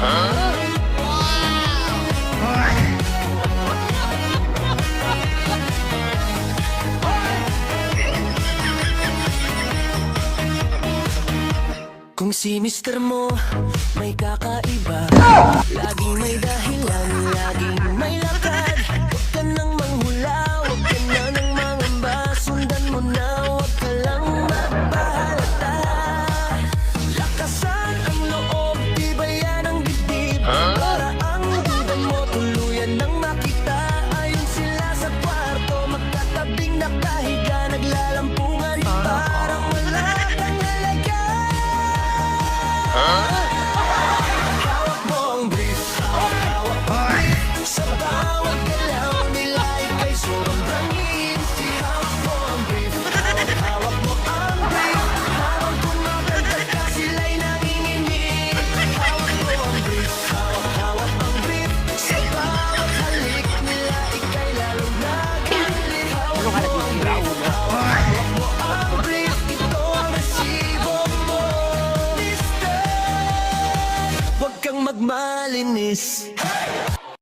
Kung si mister mo may kakaiba, laging may dahilan, laging may lakad. Huwag ka nang manghula, huwag ka na nang mangamba. Sundan mo na, huwag ka lang magpahalata. Lakasan ang loob, tibayan ang dibdib, para ang duda mo tuluyan nang makita. Ayon sila sa kwarto, magkatabing nakahiga, naglalampungan, parang wala kang halaga. Hawak mo ang brief, hawak sa bawat galaw nila, ika'y sobrang easy. Hawak mo ang brief, hawak mo ang brief, habang kumakanta ka sila'y nanginginig. Hawak mo ang brief, hawak ang brief, sa bawat halik nila, ika'y lalong nagalit. Hawak mo ang brief, hawak mo ang brief, ito ang resibo mo, mister. Huwag kang magmalinis.